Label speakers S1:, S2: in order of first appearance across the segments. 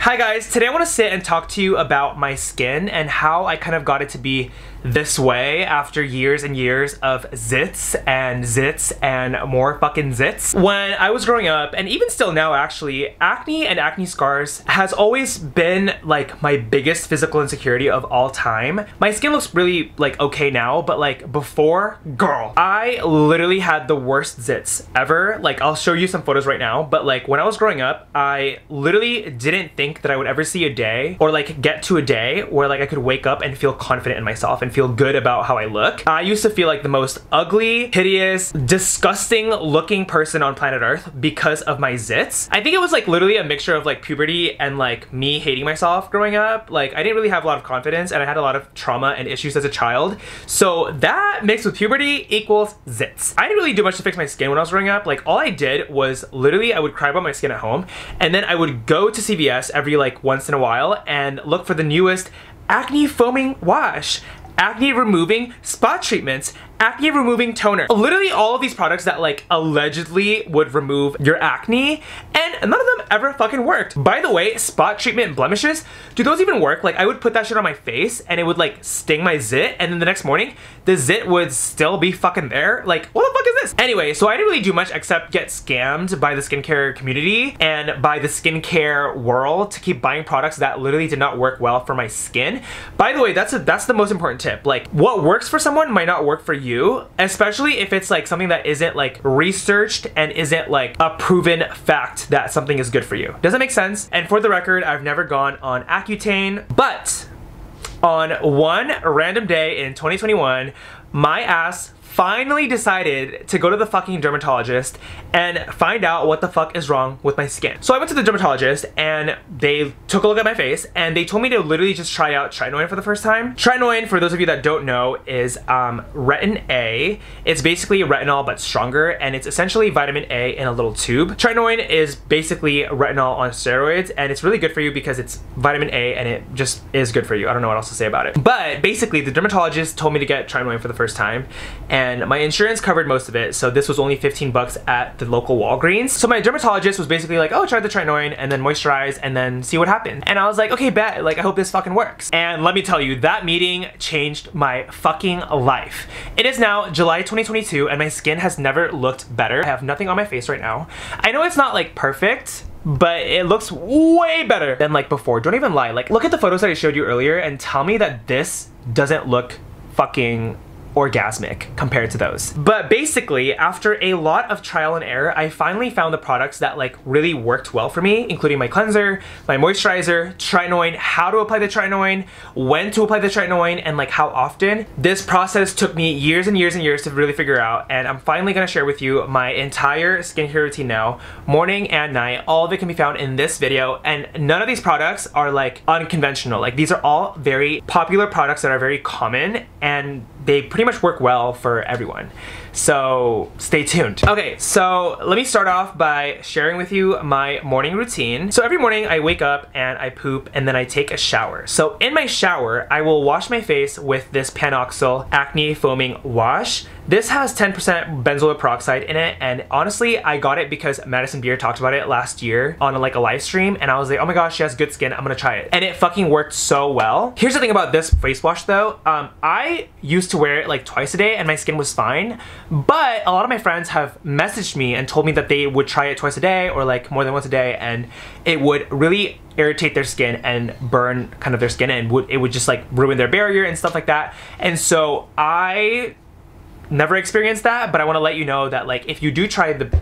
S1: Hi guys, today I want to sit and talk to you about my skin and how I kind of got it to be this way after years and years of zits and more fucking zits. When I was growing up, and even still now actually, acne and acne scars has always been like my biggest physical insecurity of all time. My skin looks really like okay now, but like before, girl, I literally had the worst zits ever. Like I'll show you some photos right now, but like when I was growing up, I literally didn't think that I would ever see a day or like get to a day where like I could wake up and feel confident in myself and feel good about how I look. I used to feel like the most ugly, hideous, disgusting looking person on planet Earth because of my zits. I think it was like literally a mixture of like puberty and like me hating myself growing up. Like I didn't really have a lot of confidence and I had a lot of trauma and issues as a child. So that mixed with puberty equals zits. I didn't really do much to fix my skin when I was growing up. Like all I did was literally I would cry about my skin at home and then I would go to CVS every like once in a while and look for the newest acne foaming wash, acne removing spot treatments, acne removing toner. Literally all of these products that like allegedly would remove your acne, and none of them ever fucking worked. By the way, spot treatment and blemishes, do those even work? Like I would put that shit on my face and it would like sting my zit, and then the next morning the zit would still be fucking there. Like what the fuck is this? Anyway, so I didn't really do much except get scammed by the skincare community and by the skincare world to keep buying products that literally did not work well for my skin. By the way, that's the most important tip. Like what works for someone might not work for you, especially if it's like something that isn't like researched and isn't like a proven fact that something is good for you. Does that make sense? And for the record, I've never gone on Accutane, but on one random day in 2021, my ass finally decided to go to the fucking dermatologist and find out what the fuck is wrong with my skin. So I went to the dermatologist and they took a look at my face and they told me to literally just try out Tretinoin for the first time. Tretinoin, for those of you that don't know, is retin A. It's basically retinol but stronger, and it's essentially vitamin A in a little tube. Tretinoin is basically retinol on steroids, and it's really good for you because it's vitamin A and it just is good for you. I don't know what else to say about it. But basically the dermatologist told me to get Tretinoin for the first time, and my insurance covered most of it, so this was only 15 bucks at the local Walgreens. So my dermatologist was basically like, oh, try the Tretinoin and then moisturize and then see what happens. And I was like, okay, bet, like I hope this fucking works. And let me tell you, that meeting changed my fucking life. It is now July 2022 and my skin has never looked better. I have nothing on my face right now. I know it's not like perfect, but it looks way better than like before. Don't even lie. Like look at the photos that I showed you earlier and tell me that this doesn't look fucking orgasmic compared to those. But basically, after a lot of trial and error, I finally found the products that like really worked well for me, including my cleanser, my moisturizer, Tretinoin, how to apply the Tretinoin, when to apply the Tretinoin, and like how often. This process took me years and years and years to really figure out, and I'm finally gonna share with you my entire skincare routine now, morning and night. All of it can be found in this video, and none of these products are like unconventional. Like these are all very popular products that are very common, and they pretty much work well for everyone. So stay tuned. Okay, so let me start off by sharing with you my morning routine. So every morning I wake up and I poop and then I take a shower. So in my shower, I will wash my face with this Panoxyl Acne Foaming Wash. This has 10% benzoyl peroxide in it, and honestly, I got it because Madison Beer talked about it last year on like a live stream, and I was like, oh my gosh, she has good skin, I'm gonna try it. And it fucking worked so well. Here's the thing about this face wash though. I used to wear it like twice a day and my skin was fine, but a lot of my friends have messaged me and told me that they would try it twice a day or like more than once a day, and it would really irritate their skin and burn kind of their skin, and it would just like ruin their barrier and stuff like that. And so I never experienced that, but I want to let you know that like if you do try the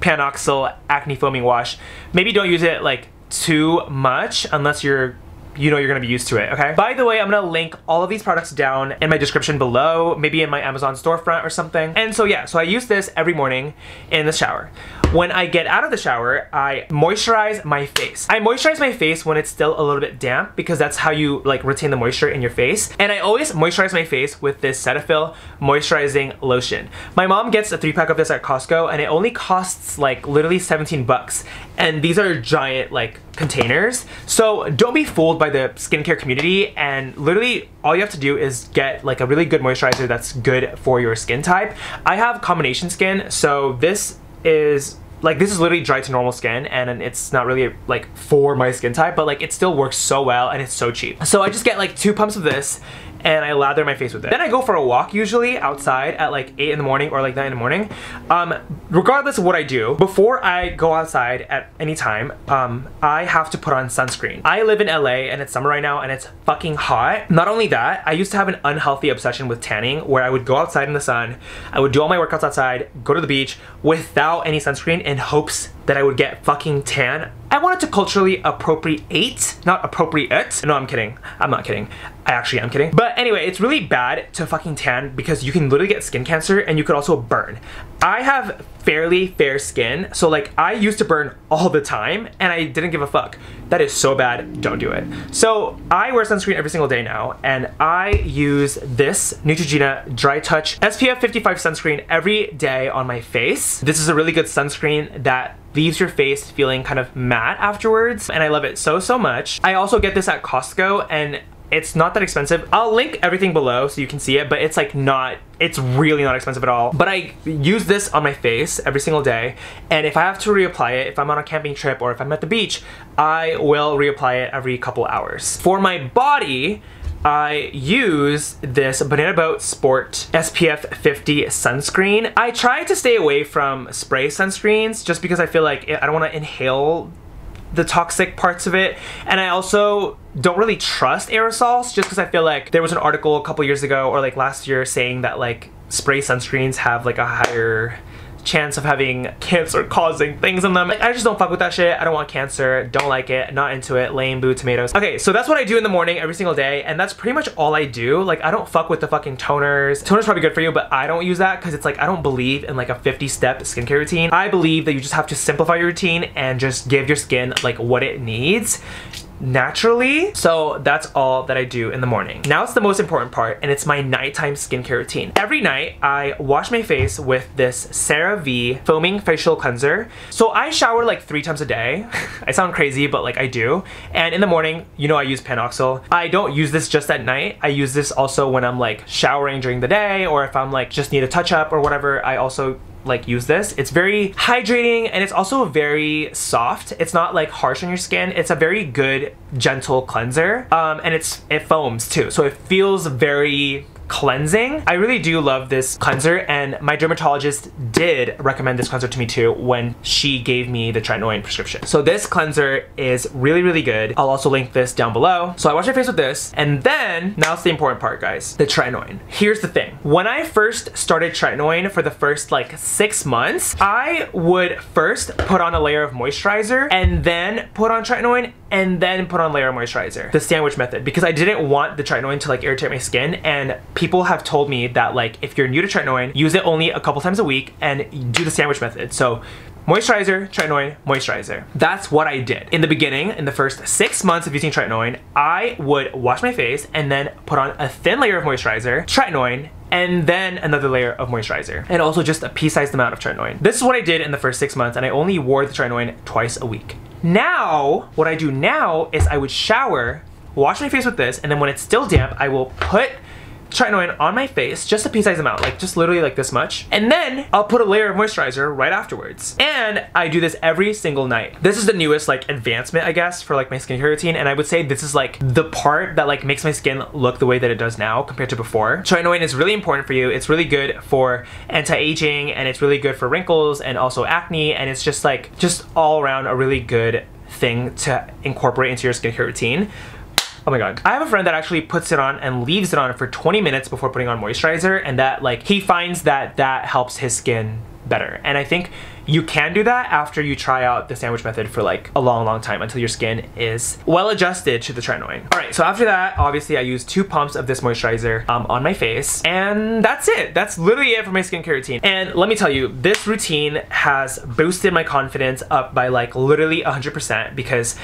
S1: Panoxyl Acne Foaming Wash, maybe don't use it like too much unless you're gonna be used to it, okay? By the way, I'm gonna link all of these products down in my description below, maybe in my Amazon storefront or something. And so yeah, so I use this every morning in the shower. When I get out of the shower, I moisturize my face. I moisturize my face when it's still a little bit damp because that's how you like retain the moisture in your face. And I always moisturize my face with this Cetaphil moisturizing lotion. My mom gets a 3-pack of this at Costco and it only costs like literally 17 bucks. And these are giant like containers. So don't be fooled by the skincare community, and literally all you have to do is get like a really good moisturizer that's good for your skin type. I have combination skin, so this is like this is literally dry to normal skin, and it's not really like for my skin type, but like it still works so well and it's so cheap. So I just get like 2 pumps of this and I lather my face with it. Then I go for a walk usually outside at like 8 in the morning or like 9 in the morning. Regardless of what I do, before I go outside at any time, I have to put on sunscreen. I live in LA and it's summer right now and it's fucking hot. Not only that, I used to have an unhealthy obsession with tanning where I would go outside in the sun, I would do all my workouts outside, go to the beach without any sunscreen in hopes that I would get fucking tan. I wanted to culturally appropriate, not appropriate. No, I'm kidding. I'm not kidding. I actually am kidding. But anyway, it's really bad to fucking tan because you can literally get skin cancer and you could also burn. I have fairly fair skin, so like I used to burn all the time and I didn't give a fuck. That is so bad, don't do it. So I wear sunscreen every single day now, and I use this Neutrogena Dry Touch SPF 55 sunscreen every day on my face. This is a really good sunscreen that leaves your face feeling kind of matte afterwards, and I love it so much. I also get this at Costco and it's not that expensive. I'll link everything below so you can see it, but it's like not, it's really not expensive at all. But I use this on my face every single day, and if I have to reapply it, if I'm on a camping trip or if I'm at the beach, I will reapply it every couple hours. For my body, I use this Banana Boat Sport SPF 50 sunscreen. I try to stay away from spray sunscreens just because I feel like I don't want to inhale the toxic parts of it, and I also don't really trust aerosols just because I feel like there was an article a couple years ago or like last year saying that like spray sunscreens have like a higher chance of having cancer causing things in them. Like, I just don't fuck with that shit. I don't want cancer, don't like it, not into it, lame, boo, tomatoes. Okay, so that's what I do in the morning every single day, and that's pretty much all I do. Like, I don't fuck with the fucking toners. Toner's probably good for you, but I don't use that because it's like, I don't believe in like a 50-step skincare routine. I believe that you just have to simplify your routine and just give your skin like what it needs naturally. So that's all that I do in the morning. Now it's the most important part, and it's my nighttime skincare routine. Every night I wash my face with this CeraVe foaming facial cleanser. So I shower like 3 times a day. I sound crazy, but like I do. And in the morning, you know, I use Panoxyl. I don't use this just at night. I use this also when I'm like showering during the day, or if I'm like just need a touch up or whatever, I also like use this. It's very hydrating and it's also very soft. It's not like harsh on your skin. It's a very good gentle cleanser, and it foams too, so it feels very cleansing. I really do love this cleanser, and my dermatologist did recommend this cleanser to me too when she gave me the tretinoin prescription. So this cleanser is really good. I'll also link this down below. So I wash my face with this, and then now it's the important part, guys, the tretinoin. Here's the thing. When I first started tretinoin for the first like 6 months, I would first put on a layer of moisturizer and then put on tretinoin and then put on layer of moisturizer, the sandwich method, because I didn't want the tretinoin to like irritate my skin. And people have told me that like if you're new to tretinoin, use it only a couple times a week and do the sandwich method. So moisturizer, tretinoin, moisturizer. That's what I did. In the beginning, in the first 6 months of using tretinoin, I would wash my face and then put on a thin layer of moisturizer, tretinoin, and then another layer of moisturizer, and also just a pea-sized amount of tretinoin. This is what I did in the first 6 months, and I only wore the tretinoin twice a week. Now, what I do now is I would shower, wash my face with this, and then when it's still damp, I will put tretinoin on my face, just a pea-sized amount, like just literally like this much, and then I'll put a layer of moisturizer right afterwards. And I do this every single night. This is the newest like advancement, I guess, for like my skincare routine, and I would say this is like the part that like makes my skin look the way that it does now compared to before. Tretinoin is really important for you. It's really good for anti-aging, and it's really good for wrinkles and also acne, and it's just like just all around a really good thing to incorporate into your skincare routine. Oh my god. I have a friend that actually puts it on and leaves it on for 20 minutes before putting on moisturizer, and that like he finds that that helps his skin better. And I think you can do that after you try out the sandwich method for like a long time until your skin is well adjusted to the tretinoin. All right, so after that, obviously I use 2 pumps of this moisturizer on my face, and that's it. That's literally it for my skincare routine. And let me tell you, this routine has boosted my confidence up by like literally 100% because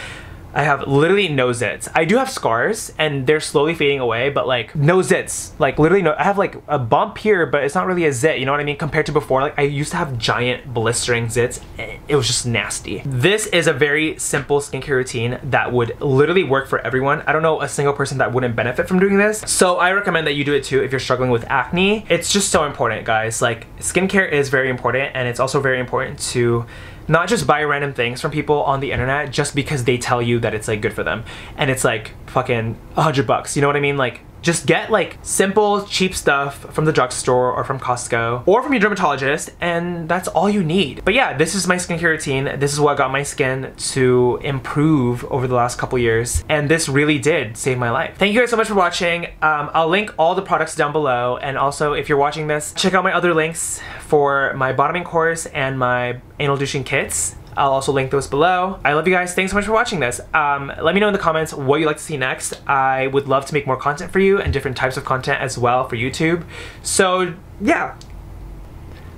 S1: I have literally no zits. I do have scars and they're slowly fading away, but like no zits. Like literally no, I have like a bump here, but it's not really a zit, you know what I mean? Compared to before, like I used to have giant blistering zits. It was just nasty. This is a very simple skincare routine that would literally work for everyone. I don't know a single person that wouldn't benefit from doing this. So I recommend that you do it too if you're struggling with acne. It's just so important, guys. Like skincare is very important, and it's also very important to not just buy random things from people on the internet just because they tell you that it's like good for them and it's like fucking $100, you know what I mean? Like, just get like simple, cheap stuff from the drugstore or from Costco or from your dermatologist, and that's all you need. But yeah, this is my skincare routine. This is what got my skin to improve over the last couple years, and this really did save my life. Thank you guys so much for watching. I'll link all the products down below, and also if you're watching this, check out my other links for my bottoming course and my anal douching kits. I'll also link those below. I love you guys. Thanks so much for watching this. Let me know in the comments what you'd like to see next. I would love to make more content for you and different types of content as well for YouTube. So yeah,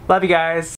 S1: love you guys.